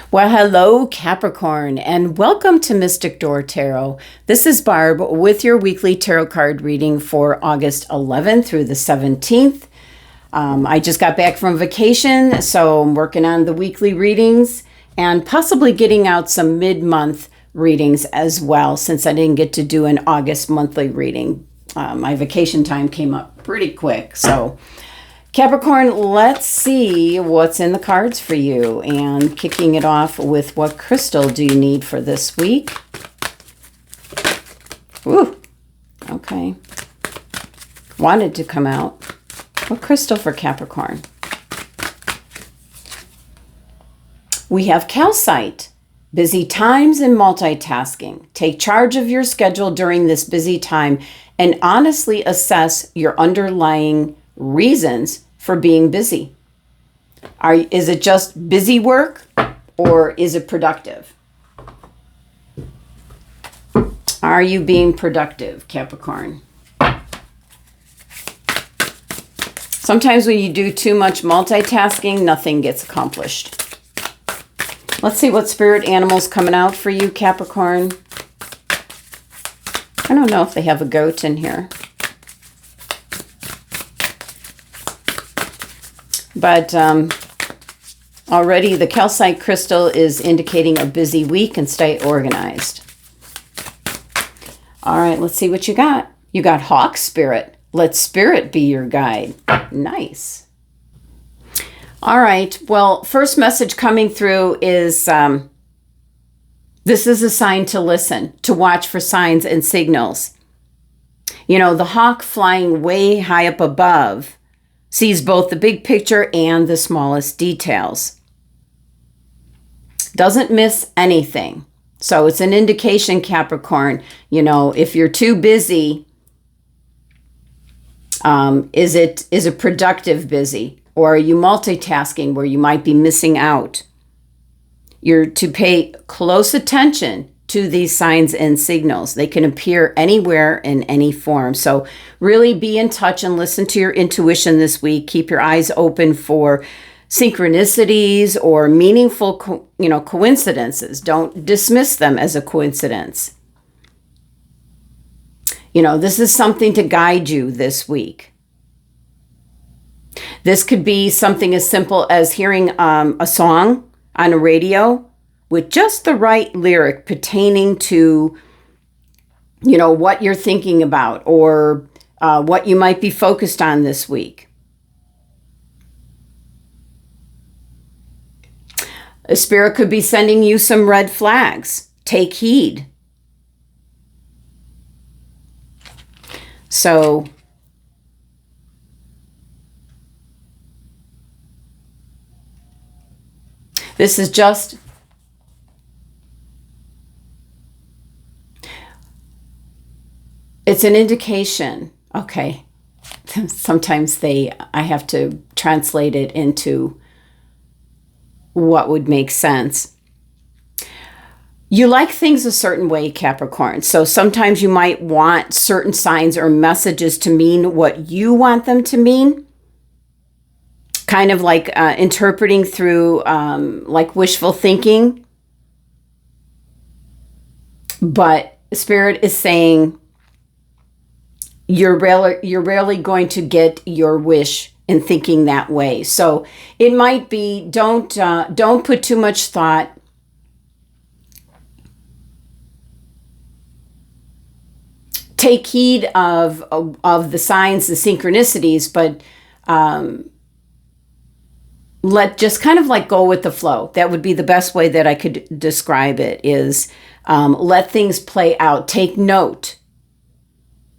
Well, hello, Capricorn, and welcome to Mystic Door Tarot. This is Barb with your weekly tarot card reading for August 11th through the 17th. I just got back from vacation, so I'm working on the weekly readings and possibly getting out some mid-month readings as well, since I didn't get to do an August monthly reading. My vacation time came up pretty quick, so Capricorn, let's see what's in the cards for you. And kicking it off with, what crystal do you need for this week? Ooh, okay. Wanted to come out. What crystal for Capricorn? We have calcite. Busy times and multitasking. Take charge of your schedule during this busy time and honestly assess your underlying reasons for being busy. Is it just busy work or is it productive? Are you being productive, Capricorn? Sometimes when you do too much multitasking, nothing gets accomplished. Let's see what spirit animal's coming out for you, Capricorn. I don't know if they have a goat in here. But already the calcite crystal is indicating a busy week and stay organized. All right, let's see what you got. You got hawk spirit. Let spirit be your guide. Nice. All right, well, first message coming through is this is a sign to listen, to watch for signs and signals. You know, the hawk flying way high up above sees both the big picture and the smallest details. Doesn't miss anything. So it's an indication, Capricorn, you know, if you're too busy, is it productive busy? Or are you multitasking where you might be missing out? You're to pay close attention to these signs and signals. They can appear anywhere in any form. So really be in touch and listen to your intuition this week. Keep your eyes open for synchronicities or meaningful, coincidences. Don't dismiss them as a coincidence. You know, this is something to guide you this week. This could be something as simple as hearing a song on a radio with just the right lyric pertaining to, what you're thinking about or what you might be focused on this week. A spirit could be sending you some red flags. Take heed. So this is just it's an indication. Okay. Sometimes I have to translate it into what would make sense. You like things a certain way, Capricorn. So sometimes you might want certain signs or messages to mean what you want them to mean. Kind of like interpreting through like wishful thinking. But Spirit is saying you're rarely going to get your wish in thinking that way. So it might be don't put too much thought. Take heed of the signs, the synchronicities, but just kind of like go with the flow. That would be the best way that I could describe it is let things play out. Take note.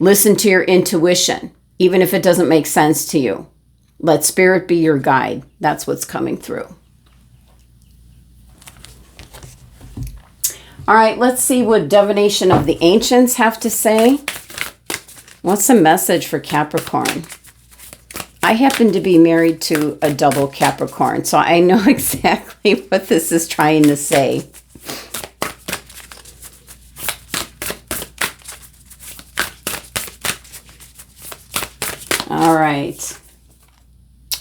Listen to your intuition, even if it doesn't make sense to you. Let spirit be your guide. That's what's coming through. All right, let's see what Divination of the Ancients have to say. What's the message for Capricorn? I happen to be married to a double Capricorn, so I know exactly what this is trying to say. All right.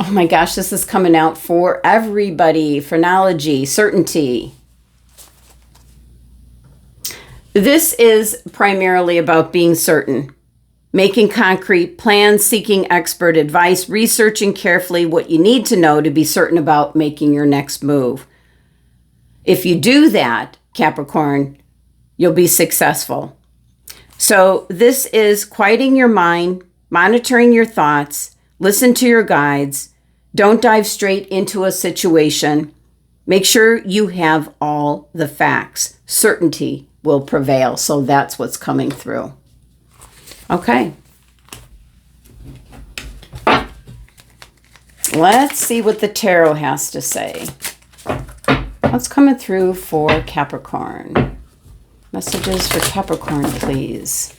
Oh my gosh, this is coming out for everybody. Phrenology, certainty. This is primarily about being certain, making concrete plans, seeking expert advice, researching carefully what you need to know to be certain about making your next move. If you do that, Capricorn, you'll be successful. So this is quieting your mind, monitoring your thoughts, listen to your guides. Don't dive straight into a situation. Make sure you have all the facts. Certainty will prevail. So that's what's coming through. Okay. Let's see what the tarot has to say. What's coming through for Capricorn? Messages for Capricorn, please.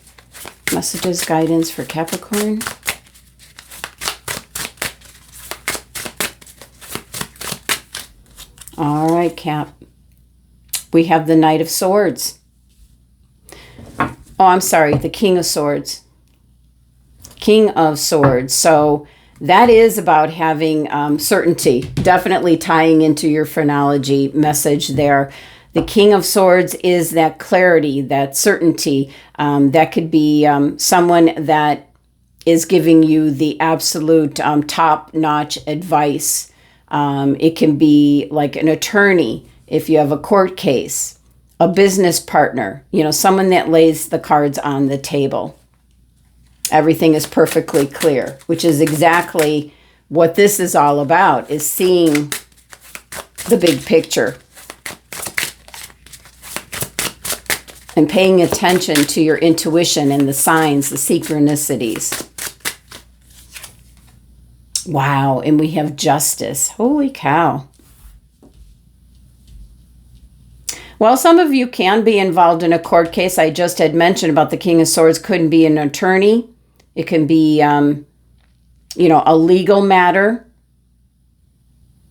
Messages, guidance for Capricorn. All right, Cap. We have the Knight of Swords. Oh, I'm sorry, the King of Swords. King of Swords. So that is about having certainty, definitely tying into your phrenology message there. The King of Swords is that clarity, that certainty. That could be someone that is giving you the absolute top-notch advice. It can be like an attorney if you have a court case, a business partner, someone that lays the cards on the table. Everything is perfectly clear, which is exactly what this is all about, is seeing the big picture and paying attention to your intuition and the signs, the synchronicities. Wow, and we have justice. Holy cow. Well, some of you can be involved in a court case. I just had mentioned about the King of Swords. Couldn't be an attorney. It can be, a legal matter.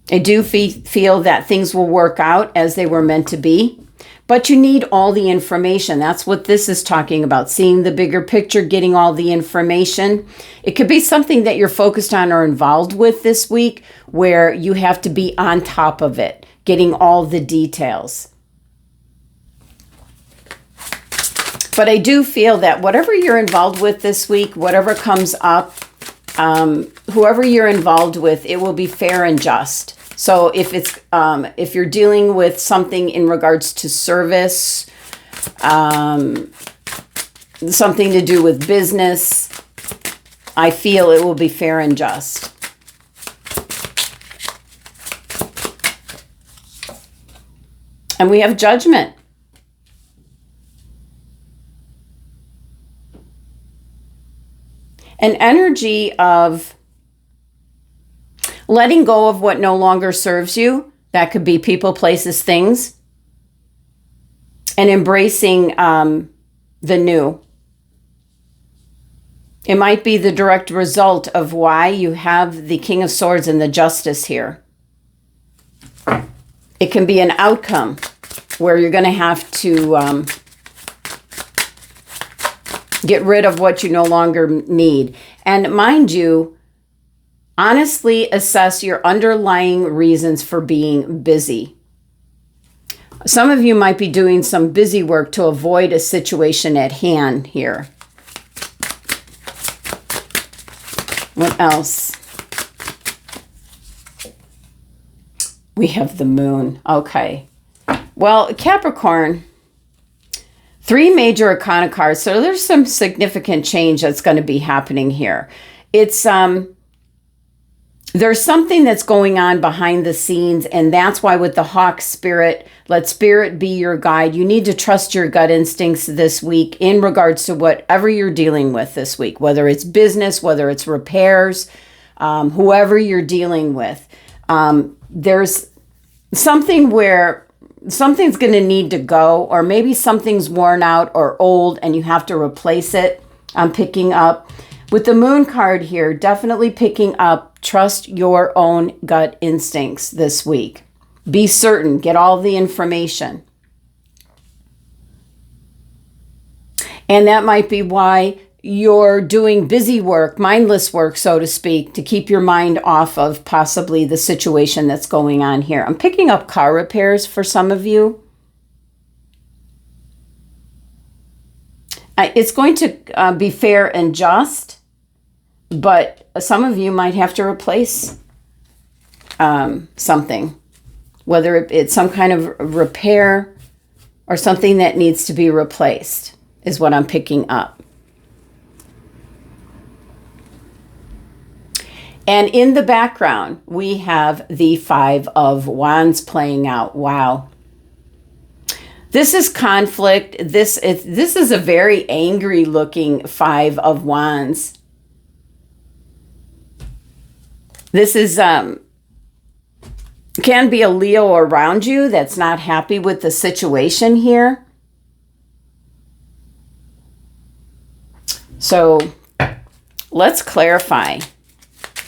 I do feel that things will work out as they were meant to be. But you need all the information. That's what this is talking about. Seeing the bigger picture, getting all the information. It could be something that you're focused on or involved with this week where you have to be on top of it, getting all the details. But I do feel that whatever you're involved with this week, whatever comes up, whoever you're involved with, it will be fair and just. So if you're dealing with something in regards to service, something to do with business, I feel it will be fair and just. And we have Judgment. An energy of letting go of what no longer serves you. That could be people, places, things. And embracing the new. It might be the direct result of why you have the King of Swords and the Justice here. It can be an outcome where you're going to have to get rid of what you no longer need. And mind you, honestly assess your underlying reasons for being busy. Some of you might be doing some busy work to avoid a situation at hand here. What else? We have the Moon. Okay. Well, Capricorn, 3 major arcana cards. So there's some significant change that's going to be happening here. It's there's something that's going on behind the scenes, and that's why with the Hawk Spirit, let Spirit be your guide. You need to trust your gut instincts this week in regards to whatever you're dealing with this week, whether it's business, whether it's repairs, whoever you're dealing with. There's something where something's going to need to go, or maybe something's worn out or old and you have to replace it. I'm picking up. With the Moon card here, definitely picking up, trust your own gut instincts this week. Be certain, get all the information. And that might be why you're doing busy work, mindless work, so to speak, to keep your mind off of possibly the situation that's going on here. I'm picking up car repairs for some of you. It's going to be fair and just, but some of you might have to replace something, whether it's some kind of repair or something that needs to be replaced, is what I'm picking up. And in the background, we have the Five of Wands playing out. Wow. This is conflict. This is a very angry looking Five of Wands. This is can be a Leo around you that's not happy with the situation here. So let's clarify.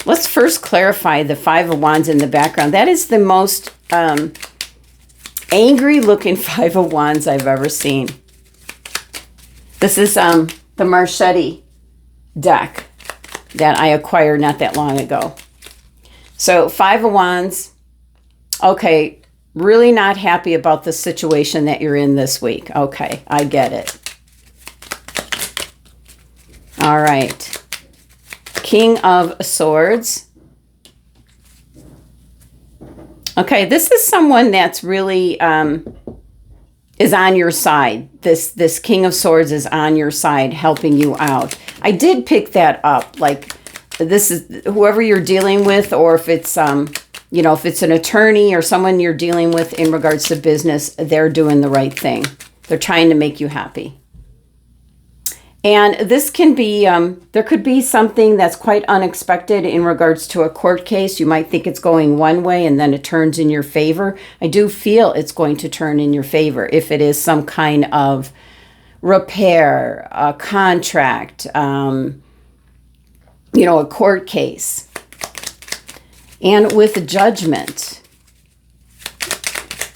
Let's first clarify the Five of Wands in the background. That is the most angry looking Five of Wands I've ever seen. This is the Marchetti deck that I acquired not that long ago. So Five of Wands, okay, really not happy about the situation that you're in this week. Okay, I get it. All right. King of Swords. Okay, this is someone that's really is on your side. This King of Swords is on your side, helping you out. I did pick that up. Like, this is whoever you're dealing with, or if it's you know, if it's an attorney or someone you're dealing with in regards to business, they're doing the right thing. They're trying to make you happy. And this can be, there could be something that's quite unexpected in regards to a court case. You might think it's going one way and then it turns in your favor. I do feel it's going to turn in your favor if it is some kind of repair, a contract, you know, a court case. And with Judgment.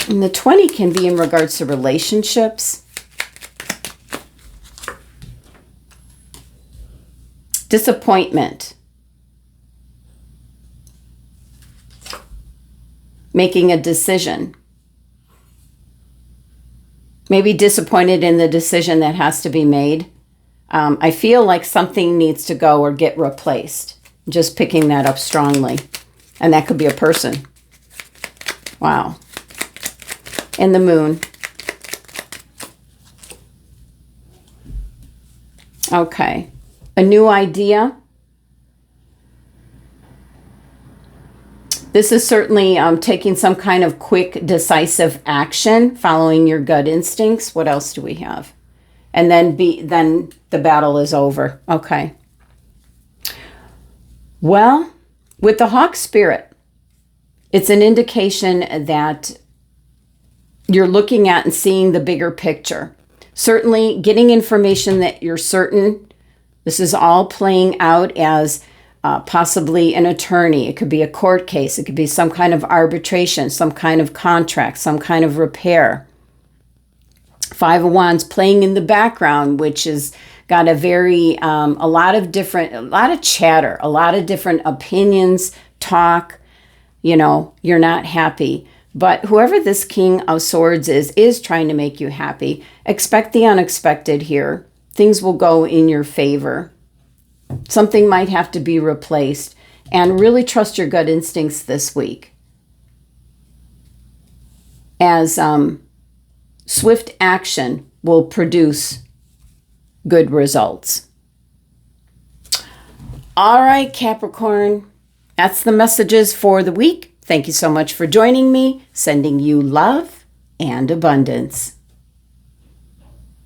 And the 20 can be in regards to relationships. Disappointment. Making a decision. Maybe disappointed in the decision that has to be made. I feel like something needs to go or get replaced. Just picking that up strongly. And that could be a person. Wow. And the Moon. Okay. A new idea. This is certainly taking some kind of quick, decisive action, following your gut instincts. What else do we have? And then the battle is over. Okay. Well, with the Hawk Spirit, it's an indication that you're looking at and seeing the bigger picture. Certainly getting information that you're certain. This is all playing out as possibly an attorney. It could be a court case. It could be some kind of arbitration, some kind of contract, some kind of repair. Five of Wands playing in the background, which is got a very, a lot of chatter, a lot of different opinions, talk. You know, you're not happy. But whoever this King of Swords is trying to make you happy. Expect the unexpected here. Things will go in your favor. Something might have to be replaced. And really trust your gut instincts this week. As swift action will produce good results. All right, Capricorn. That's the messages for the week. Thank you so much for joining me. Sending you love and abundance.